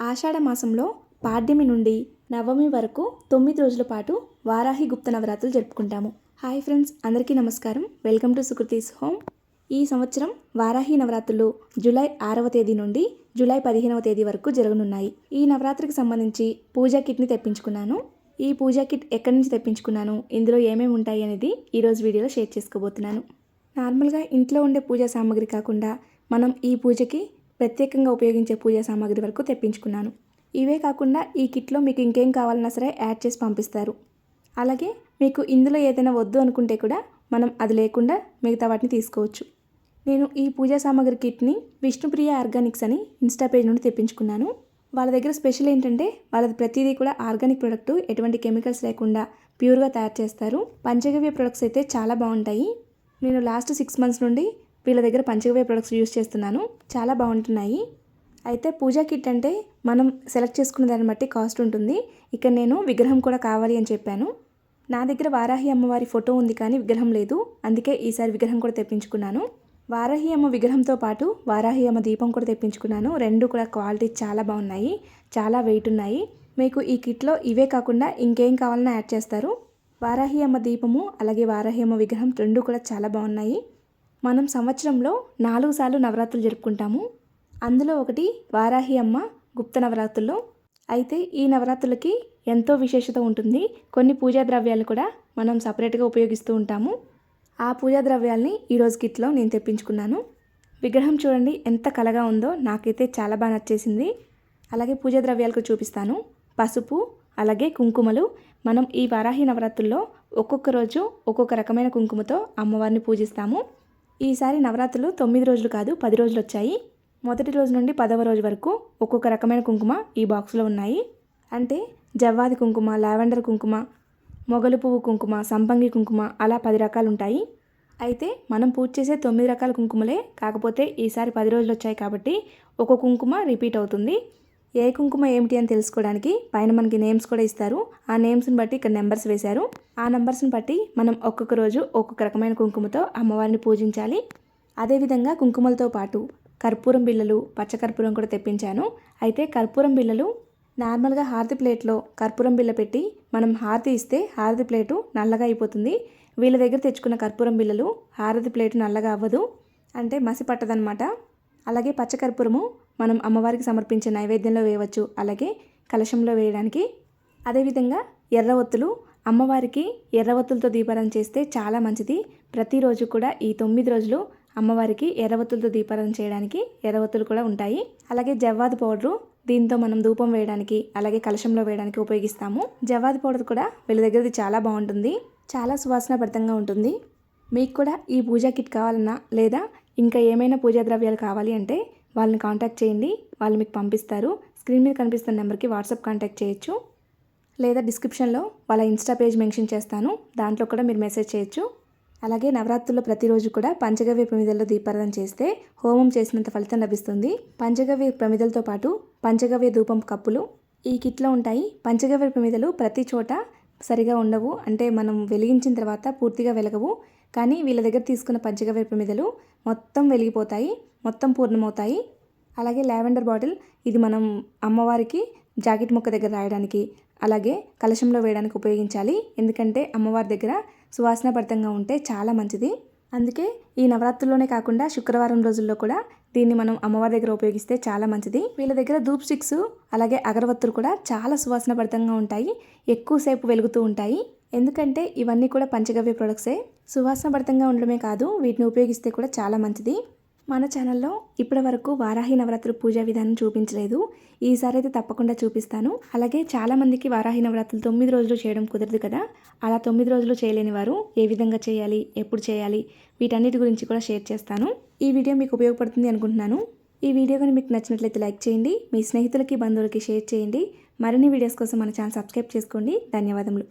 ఆషాఢ మాసంలో పాడ్యమి నుండి నవమి వరకు 9 రోజుల పాటు వారాహి గుప్త నవరాత్రులు జరుపుకుంటాము. హాయ్ ఫ్రెండ్స్, అందరికీ నమస్కారం. Welcome to Sukriti's home. ఈ సంవత్సరం వారాహి నవరాత్రులు జూలై 6వ తేదీ నుండి జూలై 15వ తేదీ వరకు జరగనున్నాయి. ఈ నవరాత్రికి సంబంధించి పూజా కిట్ని తెప్పించుకున్నాను. ఈ పూజా కిట్ ఎక్కడి నుంచి తెప్పించుకున్నాను, ఇందులో ఏమేమి ఉంటాయి అనేది ఈరోజు వీడియోలో షేర్ చేసుకోబోతున్నాను. నార్మల్గా ఇంట్లో ఉండే పూజా సామాగ్రి కాకుండా మనం ఈ పూజకి ప్రత్యేకంగా ఉపయోగించే పూజా సామాగ్రి వరకు తెప్పించుకున్నాను. ఇవే కాకుండా ఈ కిట్లో మీకు ఇంకేం కావాలన్నా సరే యాడ్ చేసి పంపిస్తారు. అలాగే మీకు ఇందులో ఏదైనా వద్దు అనుకుంటే కూడా మనం అది లేకుండా మిగతా వాటిని తీసుకోవచ్చు. నేను ఈ పూజా సామాగ్రి కిట్ని విష్ణుప్రియ ఆర్గానిక్స్ అని ఇన్స్టా పేజ్ నుండి తెప్పించుకున్నాను. వాళ్ళ దగ్గర స్పెషల్ ఏంటంటే వాళ్ళది ప్రతిదీ కూడా ఆర్గానిక్ ప్రొడక్ట్, ఎటువంటి కెమికల్స్ లేకుండా ప్యూర్గా తయారు చేస్తారు. పంచగవ్య ప్రొడక్ట్స్ అయితే చాలా బాగుంటాయి. నేను లాస్ట్ 6 months నుండి వీళ్ళ దగ్గర పంచగవ్య ప్రొడక్ట్స్ యూస్ చేస్తున్నాను. చాలా బాగుంటున్నాయి. అయితే పూజా కిట్ అంటే మనం సెలెక్ట్ చేసుకున్న దాన్ని బట్టి కాస్ట్ ఉంటుంది. ఇక్కడ నేను విగ్రహం కూడా కావాలి అని చెప్పాను. నా దగ్గర వారాహి అమ్మవారి ఫోటో ఉంది కానీ విగ్రహం లేదు. అందుకే ఈసారి విగ్రహం కూడా తెప్పించుకున్నాను. వారాహి అమ్మ విగ్రహంతో పాటు వారాహి అమ్మ దీపం కూడా తెప్పించుకున్నాను. రెండు కూడా క్వాలిటీ చాలా బాగున్నాయి, చాలా వెయిట్ ఉన్నాయి. మీకు ఈ కిట్లో ఇవే కాకుండా ఇంకేం కావాలన్నా యాడ్ చేస్తారు. వారాహి అమ్మ దీపము అలాగే వారాహి అమ్మ విగ్రహం రెండు కూడా చాలా బాగున్నాయి. మనం సంవత్సరంలో 4 సార్లు నవరాత్రులు జరుపుకుంటాము. అందులో ఒకటి వారాహి అమ్మ గుప్త నవరాత్రుల్లో. అయితే ఈ నవరాత్రులకి ఎంతో విశేషత ఉంటుంది. కొన్ని పూజా ద్రవ్యాలు కూడా మనం సపరేట్గా ఉపయోగిస్తూ ఉంటాము. ఆ పూజా ద్రవ్యాల్ని ఈరోజు కిట్లో నేను తెప్పించుకున్నాను. విగ్రహం చూడండి ఎంత కలగా ఉందో, నాకైతే చాలా బాగా నచ్చేసింది. అలాగే పూజా ద్రవ్యాలకు చూపిస్తాను. పసుపు అలాగే కుంకుమలు. మనం ఈ వారాహి నవరాత్రుల్లో ఒక్కొక్క రోజు ఒక్కొక్క రకమైన కుంకుమతో అమ్మవారిని పూజిస్తాము. ఈసారి నవరాత్రులు 9 రోజులు కాదు 10 రోజులు వచ్చాయి. మొదటి రోజు నుండి 10వ రోజు వరకు ఒక్కొక్క రకమైన కుంకుమ ఈ బాక్స్లో ఉన్నాయి. అంటే జవ్వాది కుంకుమ, లావెండర్ కుంకుమ, మొగలు పువ్వు కుంకుమ, సంపంగి కుంకుమ, అలా 10 రకాలు ఉంటాయి. అయితే మనం పూజ చేసే 9 రకాల కుంకుమలే, కాకపోతే ఈసారి 10 రోజులు వచ్చాయి కాబట్టి ఒక కుంకుమ రిపీట్ అవుతుంది. ఏ కుంకుమ ఏమిటి అని తెలుసుకోవడానికి పైన మనకి నేమ్స్ కూడా ఇస్తారు. ఆ నేమ్స్ని బట్టి ఇక్కడ నెంబర్స్ వేశారు. ఆ నెంబర్స్ని బట్టి మనం ఒక్కొక్క రోజు ఒక్కొక్క రకమైన కుంకుమతో అమ్మవారిని పూజించాలి. అదేవిధంగా కుంకుమలతో పాటు కర్పూరం బిళ్ళలు, పచ్చకర్పూరం కూడా తెప్పించాను. అయితే కర్పూరం బిళ్ళలు నార్మల్గా హారతి ప్లేట్లో కర్పూరం బిళ్ళ పెట్టి మనం హారతి ఇస్తే హారతి ప్లేటు నల్లగా అయిపోతుంది. వీళ్ళ దగ్గర తెచ్చుకున్న కర్పూరం బిళ్ళలు హారతి ప్లేటు నల్లగా అవ్వదు, అంటే మసి పట్టదనమాట. అలాగే పచ్చకర్పూరము మనం అమ్మవారికి సమర్పించే నైవేద్యంలో వేయవచ్చు, అలాగే కలశంలో వేయడానికి. అదేవిధంగా ఎర్ర ఒత్తులు, అమ్మవారికి ఎర్ర ఒత్తులతో దీపారాధన చేస్తే చాలా మంచిది. ప్రతిరోజు కూడా ఈ 9 రోజులు అమ్మవారికి ఎర్ర ఒత్తులతో దీపారాధన చేయడానికి ఎర్ర ఒత్తులు కూడా ఉంటాయి. అలాగే జవ్వాది పౌడరు, దీంతో మనం ధూపం వేయడానికి అలాగే కలశంలో వేయడానికి ఉపయోగిస్తాము. జవ్వాది పౌడర్ కూడా వీళ్ళ దగ్గరది చాలా బాగుంటుంది, చాలా సువాసనాభరితంగా ఉంటుంది. మీకు కూడా ఈ పూజా కిట్ కావాలన్నా లేదా ఇంకా ఏమైనా పూజా ద్రవ్యాలు కావాలి అంటే వాళ్ళని కాంటాక్ట్ చేయండి, వాళ్ళు మీకు పంపిస్తారు. స్క్రీన్ మీద కనిపిస్తున్న నెంబర్కి వాట్సాప్ కాంటాక్ట్ చేయొచ్చు, లేదా డిస్క్రిప్షన్లో వాళ్ళ ఇన్స్టా పేజ్ మెన్షన్ చేస్తాను, దాంట్లో కూడా మీరు మెసేజ్ చేయొచ్చు. అలాగే నవరాత్రుల్లో ప్రతిరోజు కూడా పంచగవ్య ప్రమిదల్లో దీపారాధన చేస్తే హోమం చేసినంత ఫలితం లభిస్తుంది. పంచగవ్య ప్రమిదలతో పాటు పంచగవ్య ధూపం కప్పులు ఈ కిట్లో ఉంటాయి. పంచగవ్య ప్రమిదలు ప్రతి చోట సరిగా ఉండవు, అంటే మనం వెలిగించిన తర్వాత పూర్తిగా వెలగవు. కానీ వీళ్ళ దగ్గర తీసుకున్న పంచగవ్య ప్రమిదలు మొత్తం వెలిగిపోతాయి, మొత్తం పూర్ణమవుతాయి. అలాగే లావెండర్ బాటిల్, ఇది మనం అమ్మవారికి జాకెట్ ముక్క దగ్గర రాయడానికి అలాగే కలశంలో వేయడానికి ఉపయోగించాలి. ఎందుకంటే అమ్మవారి దగ్గర సువాసనాభరితంగా ఉంటే చాలా మంచిది. అందుకే ఈ నవరాత్రుల్లోనే కాకుండా శుక్రవారం రోజుల్లో కూడా దీన్ని మనం అమ్మవారి దగ్గర ఉపయోగిస్తే చాలా మంచిది. వీళ్ళ దగ్గర ధూప్ స్టిక్స్ అలాగే అగరవత్తులు కూడా చాలా సువాసనాభరితంగా ఉంటాయి, ఎక్కువసేపు వెలుగుతూ ఉంటాయి. ఎందుకంటే ఇవన్నీ కూడా పంచగవ్య ప్రొడక్ట్సే. సువాసనాభరితంగా ఉండడమే కాదు, వీటిని ఉపయోగిస్తే కూడా చాలా మంచిది. మన ఛానల్లో ఇప్పటి వరకు వారాహి నవరాత్రి పూజా విధానం చూపించలేదు. ఈసారి అయితే తప్పకుండా చూపిస్తాను. అలాగే చాలామందికి వారాహి నవరాత్రులు 9 రోజులు చేయడం కుదరదు కదా, అలా 9 రోజులు చేయలేని వారు ఏ విధంగా చేయాలి, ఎప్పుడు చేయాలి, వీటన్నిటి గురించి కూడా షేర్ చేస్తాను. ఈ వీడియో మీకు ఉపయోగపడుతుంది అనుకుంటున్నాను. ఈ వీడియో కానీ మీకు నచ్చినట్లయితే లైక్ చేయండి, మీ స్నేహితులకి బంధువులకి షేర్ చేయండి. మరిన్ని వీడియోస్ కోసం మన ఛానల్ సబ్స్క్రైబ్ చేసుకోండి. ధన్యవాదములు.